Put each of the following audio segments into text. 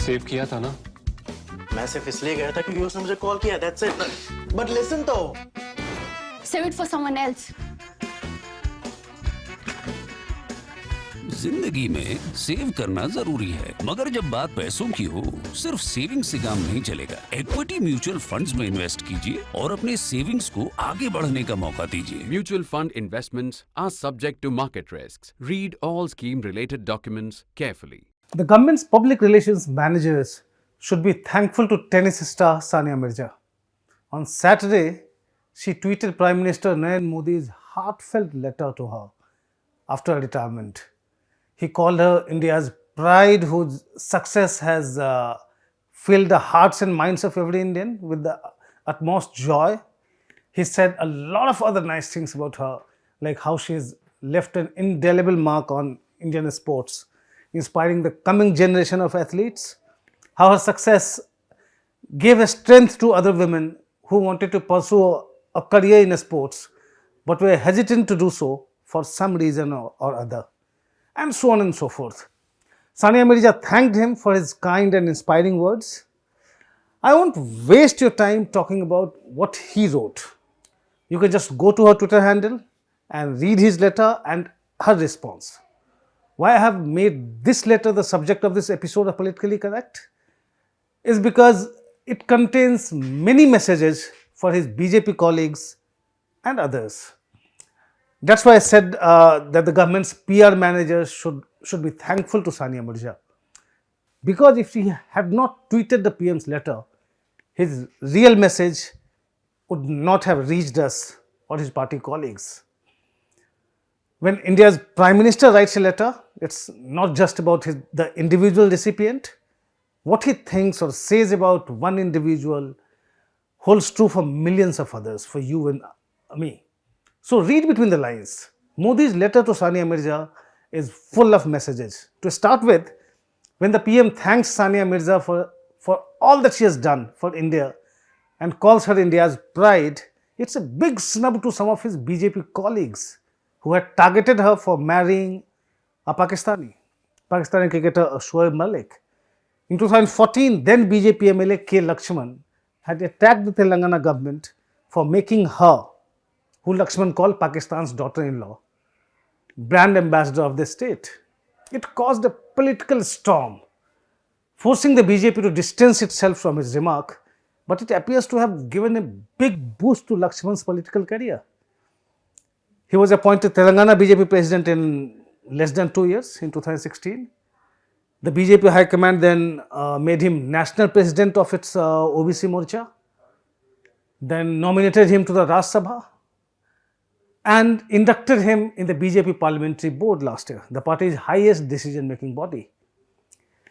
Save किया था ना? मैं सिर्फ इसलिए गया था क्योंकि उसने मुझे कॉल किया, that's it. But listen तो. Save it for someone else. जिंदगी में सेव करना जरूरी है, मगर जब बात पैसों की हो, सिर्फ सेविंग से काम नहीं चलेगा। इक्विटी म्यूचुअल फंड्स में इन्वेस्ट कीजिए और अपने सेविंग्स को आगे बढ़ने का मौका दीजिए। Mutual fund investments are subject to market risks. Read all scheme-related documents carefully. The government's public relations managers should be thankful to tennis star Sania Mirza. On Saturday, she tweeted Prime Minister Narendra Modi's heartfelt letter to her after retirement. He called her India's pride, whose success has filled the hearts and minds of every Indian with the utmost joy. He said a lot of other nice things about her, like how she's left an indelible mark on Indian sports, inspiring the coming generation of athletes, how her success gave a strength to other women who wanted to pursue a career in sports but were hesitant to do so for some reason or other, and so on and so forth. Sania Mirza thanked him for his kind and inspiring words. I won't waste your time talking about what he wrote. You can just go to her Twitter handle and read his letter and her response. Why I have made this letter the subject of this episode of Politically Correct is because it contains many messages for his BJP colleagues and others. That's why I said that the government's PR managers should be thankful to Sania Mirza. Because if she had not tweeted the PM's letter, his real message would not have reached us or his party colleagues. When India's Prime Minister writes a letter, it's not just about the individual recipient. What he thinks or says about one individual holds true for millions of others, for you and me. So read between the lines. Modi's letter to Sania Mirza is full of messages. To start with, when the PM thanks Sania Mirza for all that she has done for India and calls her India's pride, it's a big snub to some of his BJP colleagues who had targeted her for marrying a Pakistani cricketer Shoaib Malik. In 2014, then BJP MLA K. Lakshman had attacked the Telangana government for making her, who Lakshman called Pakistan's daughter-in-law, brand ambassador of the state. It caused a political storm, forcing the BJP to distance itself from his remark, but it appears to have given a big boost to Lakshman's political career. He was appointed Telangana BJP president in less than 2 years, in 2016. The BJP High Command then made him national president of its OBC Morcha, then nominated him to the Raj Sabha, and inducted him in the BJP Parliamentary Board last year, the party's highest decision-making body.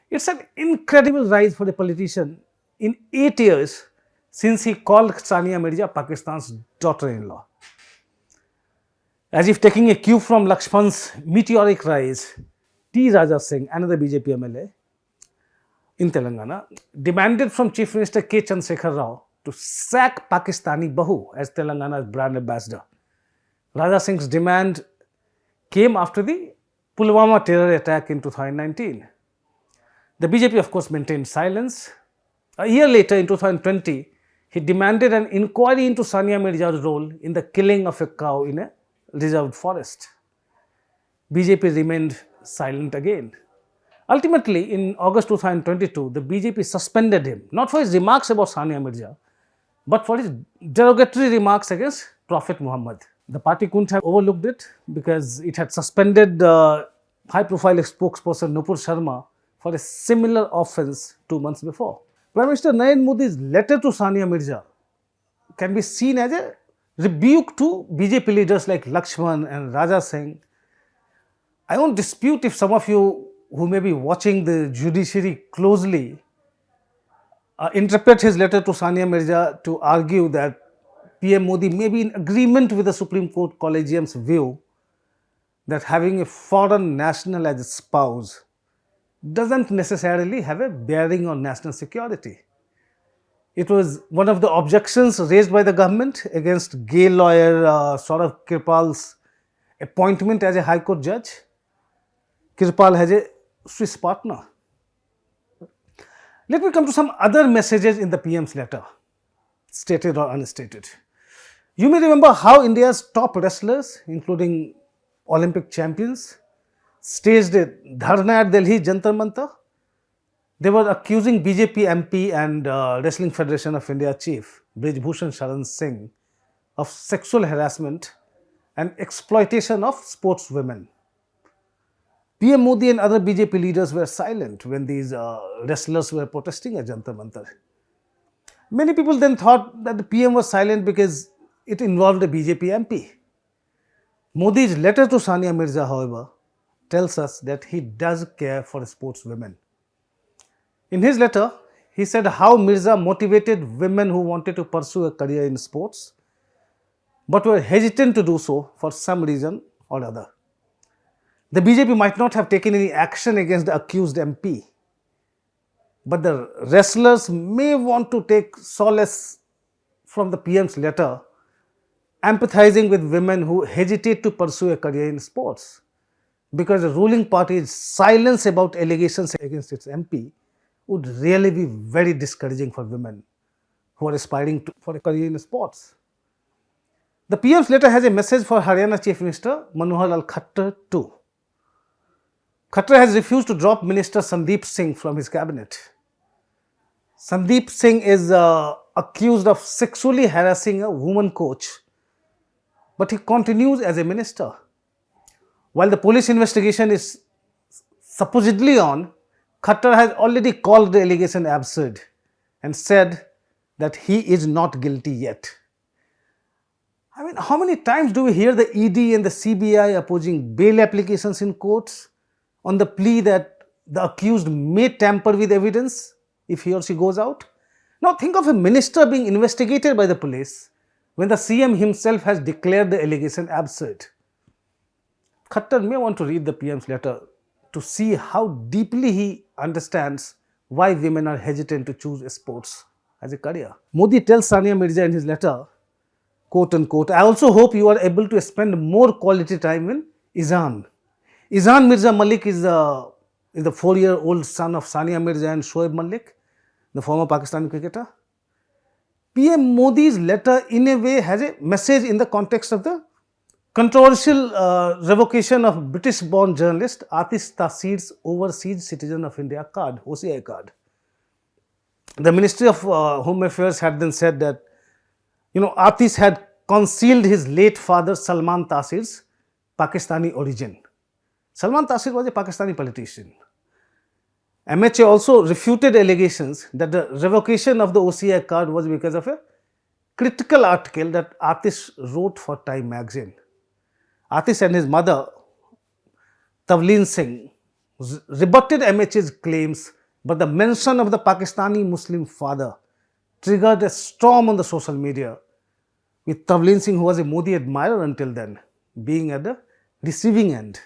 It's an incredible rise for a politician in 8 years since he called Sania Mirza Pakistan's daughter-in-law. As if taking a cue from Lakshman's meteoric rise, T. Raja Singh, another BJP MLA in Telangana, demanded from Chief Minister K. Chandrasekhar Rao to sack Pakistani Bahu as Telangana's brand ambassador. Raja Singh's demand came after the Pulwama terror attack in 2019. The BJP, of course, maintained silence. A year later, in 2020, he demanded an inquiry into Sania Mirza's role in the killing of a cow in a reserved forest. BJP remained silent again. Ultimately, in August 2022, the BJP suspended him, not for his remarks about Sania Mirza, but for his derogatory remarks against Prophet Muhammad. The party couldn't have overlooked it because it had suspended high-profile spokesperson Nupur Sharma for a similar offence 2 months before. Prime Minister Narendra Modi's letter to Sania Mirza can be seen as a rebuke to BJP leaders like Lakshman and Raja Singh. I won't dispute if some of you who may be watching the judiciary closely interpret his letter to Sania Mirza to argue that PM Modi may be in agreement with the Supreme Court Collegium's view that having a foreign national as a spouse doesn't necessarily have a bearing on national security. It was one of the objections raised by the government against gay lawyer Saurabh Kirpal's appointment as a High Court judge. Kirpal has a Swiss partner. Let me come to some other messages in the PM's letter, stated or unstated. You may remember how India's top wrestlers, including Olympic champions, staged a dharna at Delhi Jantar Mantar. They were accusing BJP MP and Wrestling Federation of India chief Brij Bhushan Sharan Singh of sexual harassment and exploitation of sportswomen. PM Modi and other BJP leaders were silent when these wrestlers were protesting at Jantar Mantar. Many people then thought that the PM was silent because it involved a BJP MP. Modi's letter to Sania Mirza, however, tells us that he does care for sportswomen. In his letter, he said how Mirza motivated women who wanted to pursue a career in sports but were hesitant to do so for some reason or other. The BJP might not have taken any action against the accused MP, but the wrestlers may want to take solace from the PM's letter, empathizing with women who hesitate to pursue a career in sports, because the ruling party's silence about allegations against its MP would really be very discouraging for women who are aspiring for a career in sports. The PM's letter has a message for Haryana Chief Minister Manohar Lal Khattar too. Khattar has refused to drop Minister Sandeep Singh from his cabinet. Sandeep Singh is accused of sexually harassing a woman coach, but he continues as a minister. While the police investigation is supposedly on, Khattar has already called the allegation absurd and said that he is not guilty yet. I mean, how many times do we hear the ED and the CBI opposing bail applications in courts on the plea that the accused may tamper with evidence if he or she goes out? Now think of a minister being investigated by the police when the CM himself has declared the allegation absurd. Khattar may want to read the PM's letter to see how deeply he understands why women are hesitant to choose sports as a career. Modi tells Sania Mirza in his letter, quote unquote, I also hope you are able to spend more quality time in Izan. Izan Mirza Malik is the 4-year-old son of Sania Mirza and Shoaib Malik, the former Pakistani cricketer. PM Modi's letter in a way has a message in the context of the controversial revocation of British-born journalist Atif Taseer's Overseas Citizen of India card, OCI card. The Ministry of Home Affairs had then said that, Atif had concealed his late father Salman Taseer's Pakistani origin. Salman Taseer was a Pakistani politician. MHA also refuted allegations that the revocation of the OCI card was because of a critical article that Atif wrote for Time magazine. Atif and his mother, Tavleen Singh, rebutted MHA's claims, but the mention of the Pakistani Muslim father triggered a storm on the social media, with Tavleen Singh, who was a Modi admirer until then, being at the receiving end.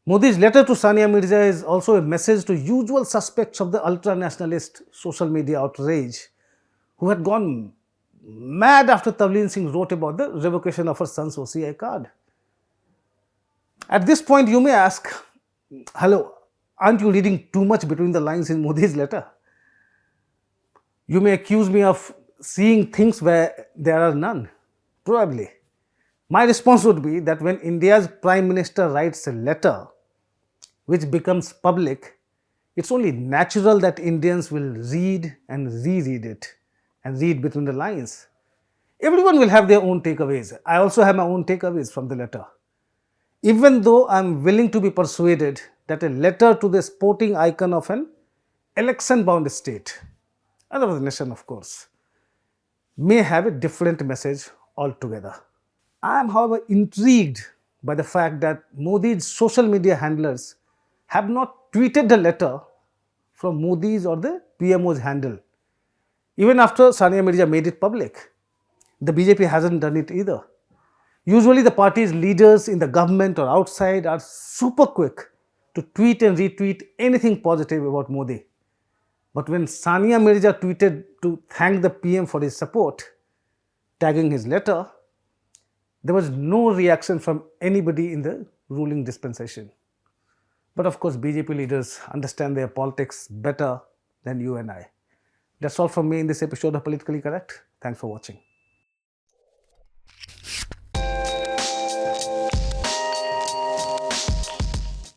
Modi's letter to Sania Mirza is also a message to usual suspects of the ultra-nationalist social media outrage who had gone mad after Tavleen Singh wrote about the revocation of her son's OCI card. At this point, you may ask, hello, aren't you reading too much between the lines in Modi's letter? You may accuse me of seeing things where there are none. Probably. My response would be that when India's Prime Minister writes a letter which becomes public, it's only natural that Indians will read and reread it and read between the lines. Everyone will have their own takeaways. I also have my own takeaways from the letter. Even though I'm willing to be persuaded that a letter to the sporting icon of an election-bound state, another nation of course, may have a different message altogether. I am, however, intrigued by the fact that Modi's social media handlers have not tweeted the letter from Modi's or the PMO's handle, even after Sania Mirza made it public. The BJP hasn't done it either. Usually the party's leaders in the government or outside are super quick to tweet and retweet anything positive about Modi. But when Sania Mirza tweeted to thank the PM for his support, tagging his letter, there was no reaction from anybody in the ruling dispensation. But of course, BJP leaders understand their politics better than you and I. That's all from me in this episode of Politically Correct. Thanks for watching.